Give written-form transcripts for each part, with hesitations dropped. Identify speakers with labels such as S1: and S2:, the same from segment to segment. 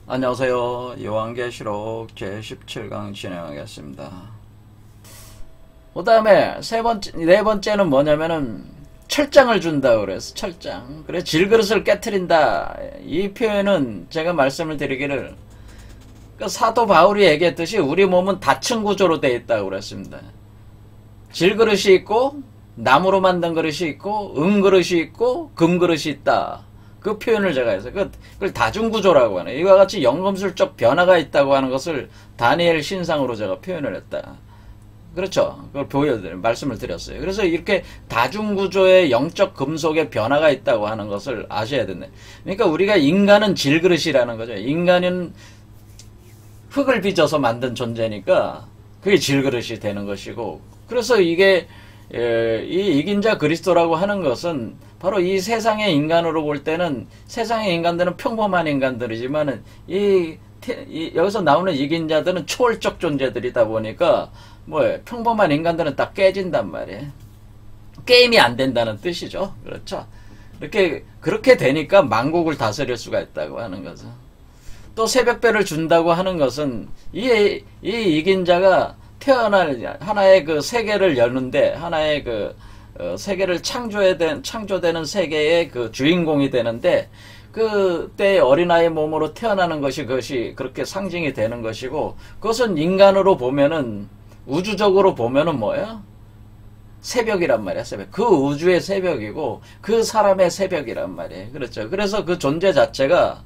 S1: 안녕하세요. 요한계시록 제17강 진행하겠습니다. 그 다음에 네 번째는 뭐냐면은 철장을 준다 그래서 철장. 그래 질그릇을 깨트린다. 이 표현은 제가 말씀을 드리기를 그 사도 바울이 얘기했듯이 우리 몸은 다층 구조로 되어 있다고 그랬습니다. 질그릇이 있고 나무로 만든 그릇이 있고 은그릇이 있고 금그릇이 있다. 그 표현을 제가 해서 그걸 다중구조라고 하네. 이와 같이 연금술적 변화가 있다고 하는 것을 다니엘 신상으로 제가 표현을 했다. 그렇죠. 그걸 말씀을 드렸어요. 그래서 이렇게 다중구조의 영적 금속의 변화가 있다고 하는 것을 아셔야 된다. 그러니까 우리가 인간은 질그릇이라는 거죠. 인간은 흙을 빚어서 만든 존재니까 그게 질그릇이 되는 것이고, 그래서 이게 이 이긴 자 그리스도라고 하는 것은 바로 이 세상의 인간으로 볼 때는 세상의 인간들은 평범한 인간들이지만 여기서 나오는 이긴 자들은 초월적 존재들이다 보니까 평범한 인간들은 다 깨진단 말이에요. 게임이 안 된다는 뜻이죠. 그렇죠. 그렇게 되니까 만국을 다스릴 수가 있다고 하는 거죠. 또 새벽별을 준다고 하는 것은 이 이긴 자가 태어날 하나의 그 세계를 여는데 하나의 세계를 창조되는 세계의 그 주인공이 되는데, 그때 어린아이 몸으로 태어나는 그것이 그렇게 상징이 되는 것이고, 그것은 인간으로 보면은 우주적으로 보면은 뭐예요? 새벽이란 말이야. 새벽. 그 우주의 새벽이고 그 사람의 새벽이란 말이에요. 그렇죠. 그래서 그 존재 자체가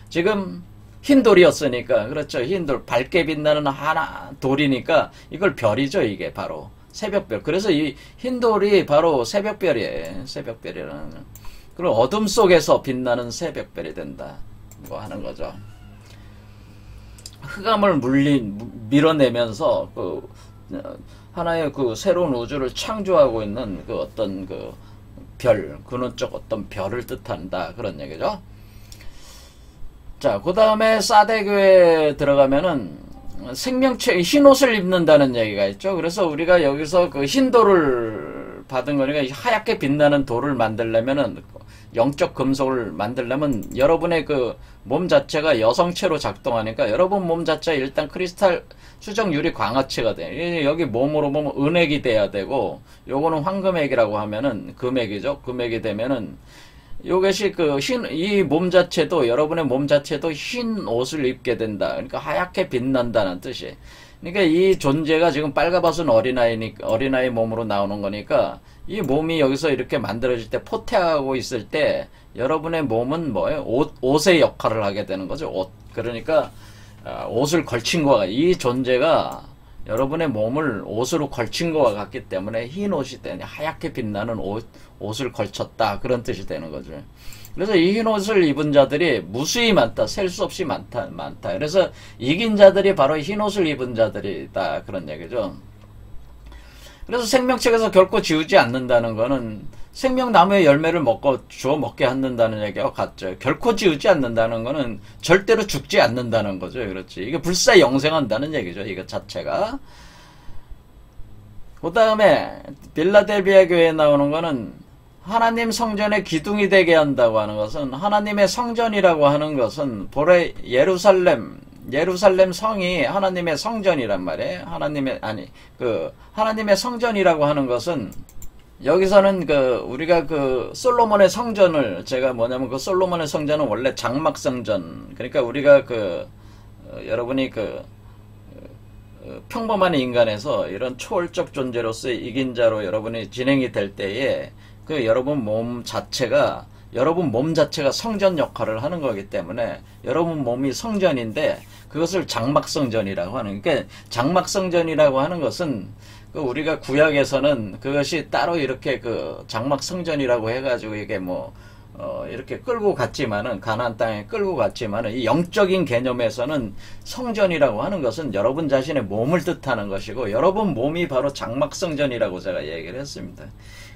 S1: 지금 흰 돌이었으니까, 그렇죠. 흰 돌, 밝게 빛나는 하나 돌이니까 이걸 별이죠. 이게 바로 새벽별. 그래서 이 흰 돌이 바로 새벽별이에요. 새벽별이라는. 그리고 어둠 속에서 빛나는 새벽별이 된다. 하는 거죠. 흑암을 밀어내면서 하나의 새로운 우주를 창조하고 있는 어떤 별, 근원적 어떤 별을 뜻한다. 그런 얘기죠. 자, 그 다음에 사대교에 들어가면은 생명체, 흰 옷을 입는다는 얘기가 있죠. 그래서 우리가 여기서 흰 돌을 받은 거니까 하얗게 빛나는 돌을 만들려면은, 영적 금속을 만들려면 여러분의 몸 자체가 여성체로 작동하니까 여러분 몸 자체가 일단 크리스탈 수정 유리 광화체가 돼. 여기 몸으로 보면 은액이 돼야 되고, 요거는 황금액이라고 하면은 금액이죠. 금액이 되면은 요것이 이 몸 자체도, 여러분의 몸 자체도 흰 옷을 입게 된다. 그러니까 하얗게 빛난다는 뜻이. 그러니까 이 존재가 지금 빨가벗은 어린아이 몸으로 나오는 거니까, 이 몸이 여기서 이렇게 만들어질 때, 포태하고 있을 때, 여러분의 몸은 뭐예요? 옷의 역할을 하게 되는 거죠. 옷. 그러니까, 옷을 걸친 거가, 이 존재가 여러분의 몸을 옷으로 걸친 것과 같기 때문에 흰 옷이 되니 하얗게 빛나는 옷을 걸쳤다. 그런 뜻이 되는 거죠. 그래서 이 흰 옷을 입은 자들이 무수히 많다. 셀 수 없이 많다. 그래서 이긴 자들이 바로 흰 옷을 입은 자들이다. 그런 얘기죠. 그래서 생명책에서 결코 지우지 않는다는 거는 생명나무의 열매를 주워 먹게 한다는 얘기와 같죠. 결코 지우지 않는다는 거는 절대로 죽지 않는다는 거죠. 그렇지. 이게 불사 영생한다는 얘기죠. 이거 자체가. 그 다음에 빌라델비아 교회에 나오는 거는 하나님 성전의 기둥이 되게 한다고 하는 것은, 하나님의 성전이라고 하는 것은 보레 예루살렘 성이 하나님의 성전이란 말이에요. 하나님의 성전이라고 하는 것은, 여기서는 우리가 솔로몬의 성전을, 제가 뭐냐면 솔로몬의 성전은 원래 장막성전, 그러니까 우리가 여러분이 평범한 인간에서 이런 초월적 존재로서의 이긴 자로 여러분이 진행이 될 때에 여러분 몸 자체가 성전 역할을 하는 거기 때문에 여러분 몸이 성전인데, 그것을 장막성전이라고 하는, 그러니까 장막성전이라고 하는 것은 우리가 구약에서는 그것이 따로 이렇게 장막성전이라고 해가지고 이게 이렇게 끌고 갔지만은, 가나안 땅에 끌고 갔지만은, 이 영적인 개념에서는 성전이라고 하는 것은 여러분 자신의 몸을 뜻하는 것이고, 여러분 몸이 바로 장막성전이라고 제가 얘기를 했습니다.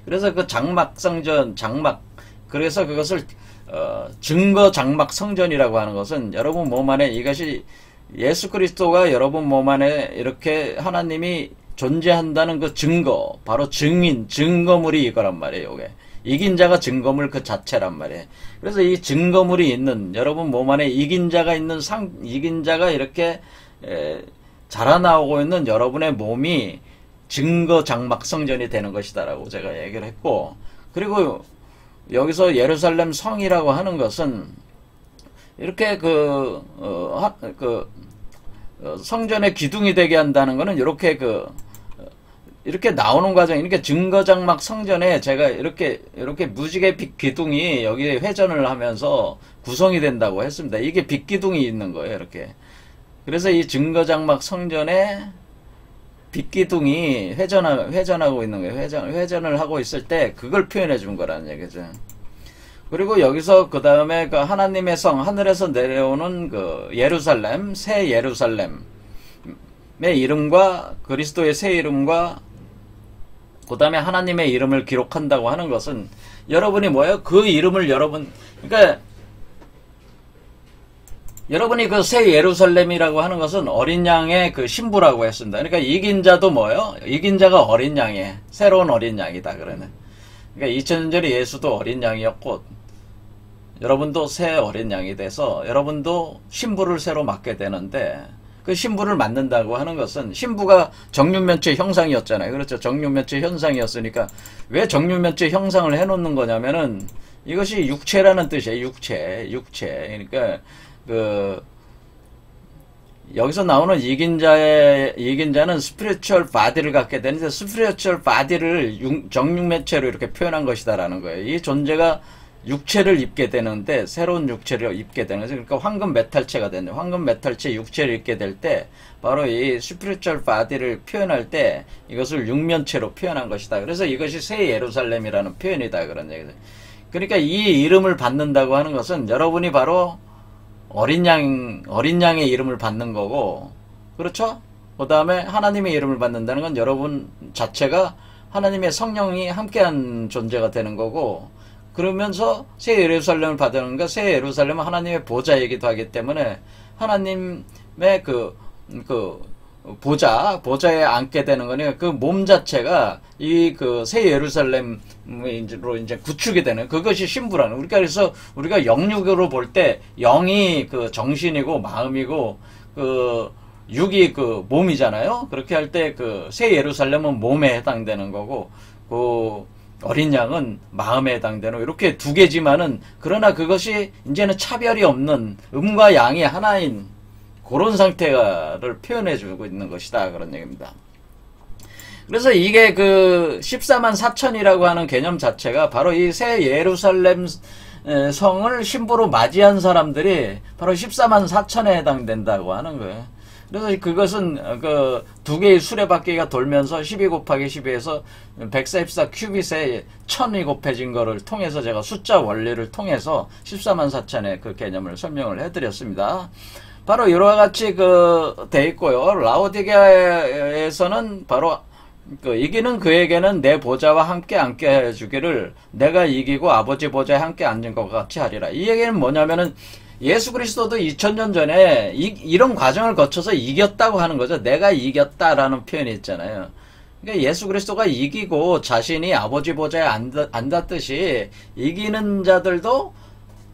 S1: 그래서 장막성전, 그래서 그것을 증거 장막성전이라고 하는 것은 여러분 몸 안에, 이것이 예수 그리스도가 여러분 몸 안에 이렇게 하나님이 존재한다는 증거, 바로 증거물이 이거란 말이에요. 이긴 자가 증거물 그 자체란 말이에요. 그래서 이 증거물이 있는, 여러분 몸 안에 이긴 자가 있는 이긴 자가 이렇게 자라나오고 있는 여러분의 몸이 증거 장막 성전이 되는 것이다라고 제가 얘기를 했고, 그리고 여기서 예루살렘 성이라고 하는 것은 이렇게 성전의 기둥이 되게 한다는 것은 이렇게 나오는 과정, 이렇게 증거장막 성전에 제가 이렇게 무지개 빛 기둥이 여기 회전을 하면서 구성이 된다고 했습니다. 이게 빛 기둥이 있는 거예요, 이렇게. 그래서 이 증거장막 성전에 빛 기둥이 회전하고 있는 거예요. 회전을 하고 있을 때 그걸 표현해 준 거라는 얘기죠. 그리고 여기서 그 다음에 그 하나님의 성, 하늘에서 내려오는 그 예루살렘, 새 예루살렘의 이름과 그리스도의 새 이름과 그 다음에 하나님의 이름을 기록한다고 하는 것은 여러분이 뭐예요? 그 이름을 그러니까 여러분이 그 새 예루살렘이라고 하는 것은 어린 양의 그 신부라고 했습니다. 그러니까 이긴 자도 뭐예요? 이긴 자가 어린 양이에요. 새로운 어린 양이다. 그러네. 그러니까 2000년 전에 예수도 어린 양이었고, 여러분도 새 어린 양이 돼서 여러분도 신부를 새로 맡게 되는데, 그 신부를 맡는다고 하는 것은 신부가 정육면체 형상이었잖아요. 그렇죠. 정육면체 형상이었으니까 왜 정육면체 형상을 해놓는 거냐면은 이것이 육체라는 뜻이에요. 육체. 그러니까 여기서 나오는 이긴 자는 스피리추얼 바디를 갖게 되는데, 스피리추얼 바디를 정육면체로 이렇게 표현한 것이다라는 거예요. 이 존재가 육체를 입게 되는데, 새로운 육체를 입게 되는 거죠. 그러니까 황금 메탈체가 되는데, 황금 메탈체 육체를 입게 될 때, 바로 이 스피리추얼 바디를 표현할 때 이것을 육면체로 표현한 것이다. 그래서 이것이 새 예루살렘이라는 표현이다. 그런 얘기죠. 그러니까 이 이름을 받는다고 하는 것은 여러분이 바로 어린 양의 이름을 받는 거고, 그렇죠? 그 다음에 하나님의 이름을 받는다는 건 여러분 자체가 하나님의 성령이 함께한 존재가 되는 거고, 그러면서 새 예루살렘을 받는 거, 새 예루살렘은 하나님의 보좌이기도 하기 때문에 하나님의 보좌에 앉게 되는 거니까 그 몸 자체가 이 새 예루살렘으로 이제 구축이 되는, 그것이 신부라는. 그래서 우리가 영육으로 볼 때 영이 정신이고 마음이고 육이 몸이잖아요. 그렇게 할 때 새 예루살렘은 몸에 해당되는 거고, 어린 양은 마음에 해당되는, 이렇게 두 개지만은, 그러나 그것이 이제는 차별이 없는 음과 양이 하나인 그런 상태를 표현해주고 있는 것이다. 그런 얘기입니다. 그래서 이게 14만 4천이라고 하는 개념 자체가 바로 이 새 예루살렘 성을 신부로 맞이한 사람들이 바로 14만 4천에 해당된다고 하는 거예요. 그래서 그것은 두 개의 수레바퀴가 돌면서 12 곱하기 12에서 144 큐빗에 1000이 곱해진 거를 통해서 제가 숫자 원리를 통해서 14만 4천의 그 개념을 설명을 해드렸습니다. 바로 이와 같이 돼 있고요. 라오디게아에서는 바로 이기는 그에게는 내 보좌와 함께 앉게 해주기를, 내가 이기고 아버지 보좌에 함께 앉은 것 같이 하리라. 이 얘기는 뭐냐면은 예수 그리스도도 2000년 전에 이런 과정을 거쳐서 이겼다고 하는 거죠. 내가 이겼다라는 표현이 있잖아요. 그러니까 예수 그리스도가 이기고 자신이 아버지 보좌에 앉았듯이 이기는 자들도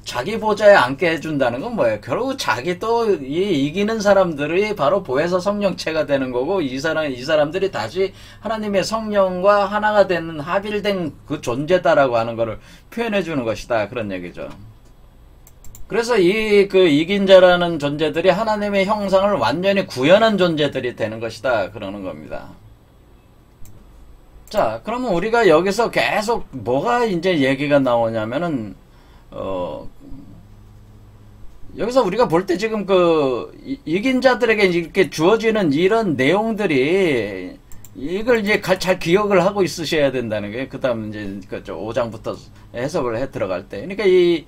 S1: 자기 보좌에 앉게 해준다는 건 뭐예요? 결국 자기도 이기는 사람들이 바로 보혜사 성령체가 되는 거고, 이 사람들이 다시 하나님의 성령과 하나가 되는 합일된 그 존재다라고 하는 것을 표현해 주는 것이다. 그런 얘기죠. 그래서 이긴 자라는 존재들이 하나님의 형상을 완전히 구현한 존재들이 되는 것이다. 그러는 겁니다. 자, 그러면 우리가 여기서 계속 뭐가 이제 얘기가 나오냐면은, 여기서 우리가 볼 때 지금 이긴 자들에게 이렇게 주어지는 이런 내용들이, 이걸 이제 잘 기억을 하고 있으셔야 된다는 거예요. 그 다음 이제 5장부터 해석을 해 들어갈 때. 그러니까 이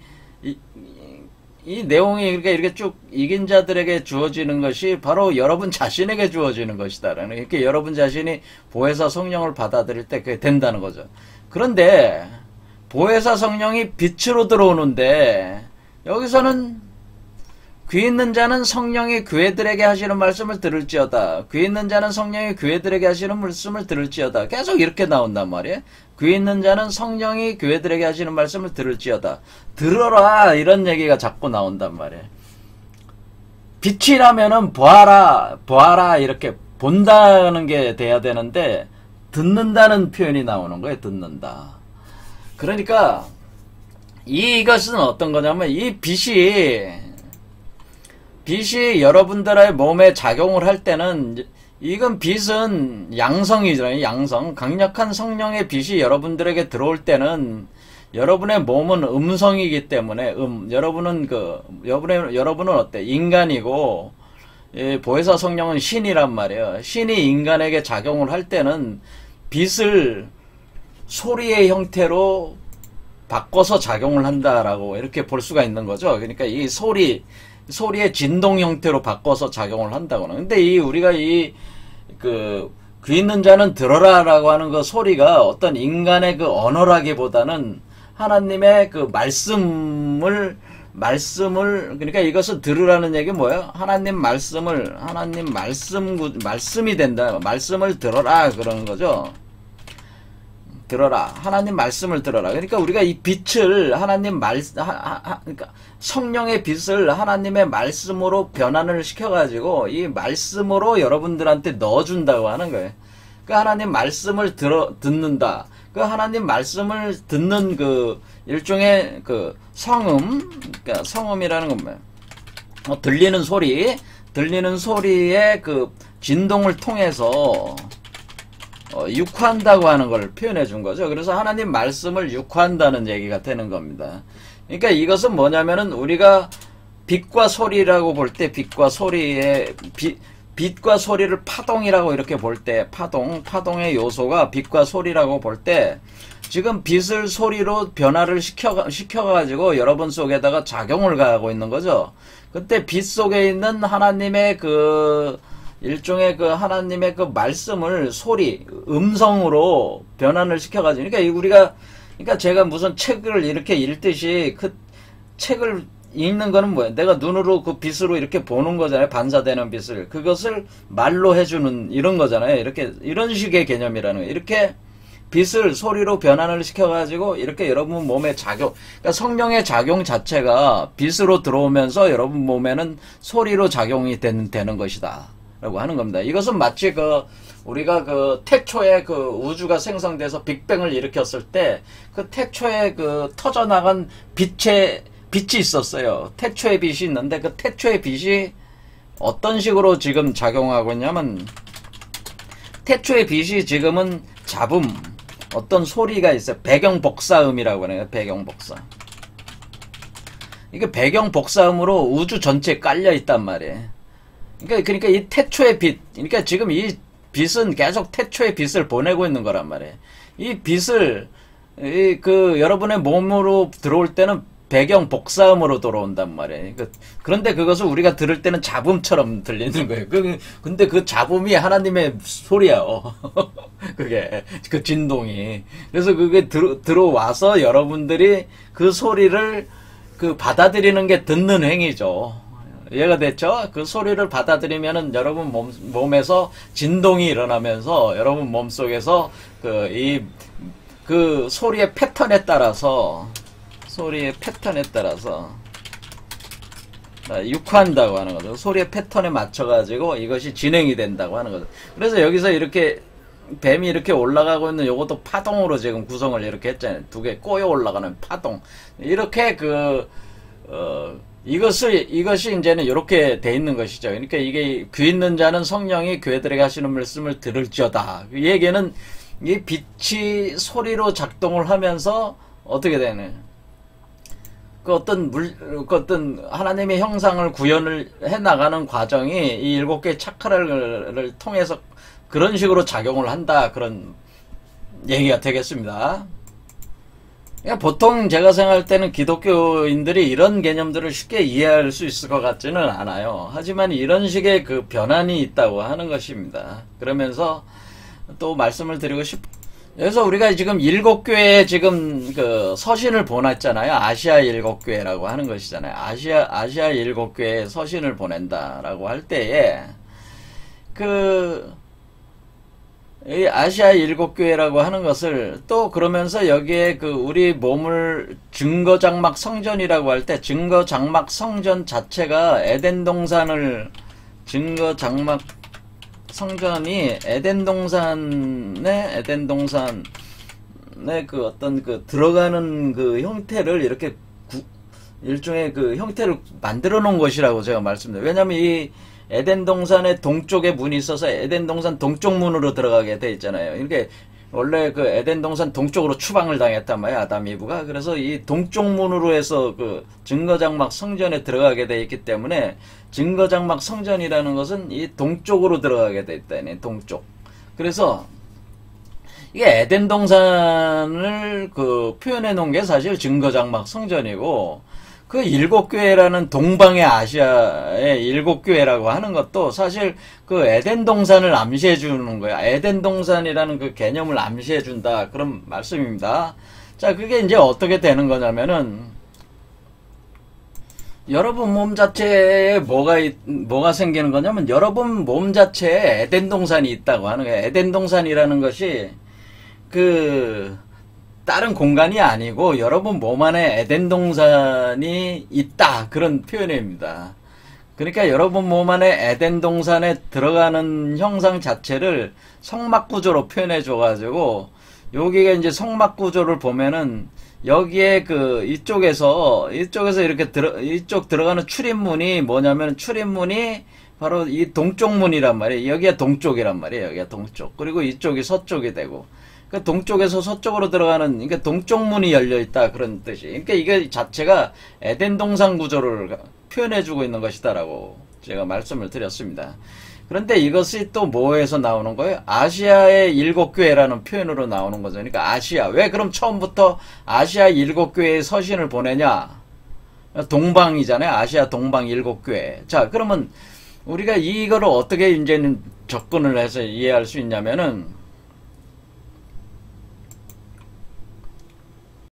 S1: 내용이 이렇게 쭉 이긴 자들에게 주어지는 것이 바로 여러분 자신에게 주어지는 것이다라는, 이렇게 여러분 자신이 보혜사 성령을 받아들일 때 그게 된다는 거죠. 그런데 보혜사 성령이 빛으로 들어오는데, 여기서는 귀 있는 자는 성령이 교회들에게 하시는 말씀을 들을지어다. 귀 있는 자는 성령이 교회들에게 하시는 말씀을 들을지어다. 계속 이렇게 나온단 말이에요. 귀 있는 자는 성령이 교회들에게 하시는 말씀을 들을지어다. 들어라 이런 얘기가 자꾸 나온단 말이에요. 빛이라면은 보아라 보아라 이렇게 본다는 게 돼야 되는데 듣는다는 표현이 나오는 거예요. 듣는다. 그러니까 이것은 어떤 거냐면 이 빛이 여러분들의 몸에 작용을 할 때는 이건 빛은 양성이잖아요. 양성. 강력한 성령의 빛이 여러분들에게 들어올 때는 여러분의 몸은 음성이기 때문에 여러분은 어때? 인간이고 보혜사 성령은 신이란 말이에요. 신이 인간에게 작용을 할 때는 빛을 소리의 형태로 바꿔서 작용을 한다라고 이렇게 볼 수가 있는 거죠. 그러니까 이 소리의 진동 형태로 바꿔서 작용을 한다고는. 근데 우리가 귀 있는 자는 들어라라고 하는 그 소리가 어떤 인간의 그 언어라기보다는 하나님의 그 말씀을 그러니까 이것을 들으라는 얘기 뭐예요? 하나님이 된다. 말씀을 들어라 그러는 거죠. 들어라. 하나님 말씀을 들어라. 그러니까 우리가 이 빛을 그러니까 성령의 빛을 하나님의 말씀으로 변환을 시켜가지고 이 말씀으로 여러분들한테 넣어준다고 하는 거예요. 그러니까 하나님 말씀을 듣는다. 그 하나님 말씀을 듣는 그 일종의 그 그러니까 성음이라는 건 뭐예요? 들리는 소리의 그 진동을 통해서 육화한다고 하는 걸 표현해 준 거죠. 그래서 하나님 말씀을 육화한다는 얘기가 되는 겁니다. 그러니까 이것은 뭐냐면은 우리가 빛과 소리라고 볼 때 빛과 소리를 파동이라고 이렇게 볼 때 파동의 요소가 빛과 소리라고 볼 때 지금 빛을 소리로 변화를 시켜가지고 여러분 속에다가 작용을 가하고 있는 거죠. 그때 빛 속에 있는 하나님의 일종의 하나님의 말씀을 음성으로 변환을 시켜가지고, 그러니까 제가 무슨 책을 이렇게 읽듯이 그 책을 읽는 거는 뭐예요? 내가 눈으로 그 빛으로 이렇게 보는 거잖아요. 반사되는 빛을. 그것을 말로 해주는 이런 거잖아요. 이런 식의 개념이라는 거예요. 이렇게 빛을 소리로 변환을 시켜가지고 이렇게 여러분 몸에 그러니까 성령의 작용 자체가 빛으로 들어오면서 여러분 몸에는 소리로 작용이 되는 것이다. 라고 하는 겁니다. 이것은 마치 우리가 태초에 우주가 생성돼서 빅뱅을 일으켰을 때 태초에 터져나간 빛이 있었어요. 태초의 빛이 있는데 그 태초의 빛이 어떤 식으로 지금 작용하고 있냐면 태초의 빛이 지금은 어떤 소리가 있어요. 배경복사음이라고 하네요. 배경복사. 이게 배경복사음으로 우주 전체에 깔려 있단 말이에요. 그러니까 이 태초의 빛, 그러니까 지금 이 빛은 계속 태초의 빛을 보내고 있는 거란 말이에요. 이 빛을 여러분의 몸으로 들어올 때는 배경 복사음으로 들어온단 말이에요. 그런데 그것을 우리가 들을 때는 잡음처럼 들리는 거예요. 근데 그 잡음이 하나님의 소리예요. 그게 그 진동이. 그래서 그게 들어와서 여러분들이 그 소리를 받아들이는 게 듣는 행위죠. 이해가 됐죠? 그 소리를 받아들이면은 여러분 몸에서 진동이 일어나면서 여러분 몸속에서 소리의 패턴에 따라서 육화한다고 하는 거죠. 소리의 패턴에 맞춰가지고 이것이 진행이 된다고 하는 거죠. 그래서 여기서 이렇게 뱀이 이렇게 올라가고 있는 요것도 파동으로 지금 구성을 이렇게 했잖아요. 두 개 꼬여 올라가는 파동. 이렇게 이것이 이제는 이렇게 돼 있는 것이죠. 그러니까 이게 귀 있는 자는 성령이 교회들에게 하시는 말씀을 들을지어다. 이 얘기는 이 빛이 소리로 작동을 하면서 어떻게 되네? 어떤 하나님의 형상을 구현을 해 나가는 과정이 이 7개의 차크라를 통해서 그런 식으로 작용을 한다. 그런 얘기가 되겠습니다. 보통 제가 생각할 때는 기독교인들이 이런 개념들을 쉽게 이해할 수 있을 것 같지는 않아요. 하지만 이런 식의 변환이 있다고 하는 것입니다. 그러면서 또 말씀을 드리고 그래서 우리가 지금 7교회에 지금 그 서신을 보냈잖아요. 아시아 7교회라고 하는 것이잖아요. 아시아 7교회에 서신을 보낸다라고 할 때에 이 아시아 7교회라고 하는 것을 또 그러면서 여기에 우리 몸을 증거장막 성전이라고 할 때 증거장막 성전 자체가 증거장막 성전이 에덴동산의 어떤 들어가는 형태를 이렇게 일종의 형태를 만들어 놓은 것이라고 제가 말씀드려요. 왜냐면 이 에덴 동산의 동쪽에 문이 있어서 에덴 동산 동쪽 문으로 들어가게 돼 있잖아요. 이렇게 원래 에덴 동산 동쪽으로 추방을 당했단 말이야, 아담 이브가. 그래서 이 동쪽 문으로 해서 증거장막 성전에 들어가게 돼 있기 때문에 증거장막 성전이라는 것은 이 동쪽으로 들어가게 돼 있다니, 동쪽. 그래서 이게 에덴 동산을 표현해 놓은 게 사실 증거장막 성전이고, 7교회라는 동방의 아시아의 7교회라고 하는 것도 사실 에덴 동산을 암시해 주는 거야. 에덴 동산이라는 개념을 암시해 준다. 그런 말씀입니다. 자, 그게 이제 어떻게 되는 거냐면은, 여러분 몸 자체에 뭐가 생기는 거냐면, 여러분 몸 자체에 에덴 동산이 있다고 하는 거예요. 에덴 동산이라는 것이 다른 공간이 아니고 여러분 몸 안에 에덴 동산이 있다, 그런 표현입니다. 그러니까 여러분 몸 안에 에덴 동산에 들어가는 형상 자체를 성막 구조로 표현해 줘 가지고, 여기가 이제 성막 구조를 보면은 여기에 이쪽에서 이렇게 이쪽 들어가는 출입문이 뭐냐면, 출입문이 바로 이 동쪽 문이란 말이에요. 여기가 동쪽이란 말이에요. 여기가 동쪽. 그리고 이쪽이 서쪽이 되고, 동쪽에서 서쪽으로 들어가는, 그러니까 동쪽 문이 열려 있다, 그런 뜻이. 그러니까 이게 자체가 에덴 동산 구조를 표현해주고 있는 것이다라고 제가 말씀을 드렸습니다. 그런데 이것이 또 뭐에서 나오는 거예요? 아시아의 7교회라는 표현으로 나오는 거죠. 그러니까 아시아. 왜 그럼 처음부터 아시아 7교회에 서신을 보내냐? 동방이잖아요. 아시아 동방 7교회. 자, 그러면 우리가 이거를 어떻게 이제는 접근을 해서 이해할 수 있냐면은,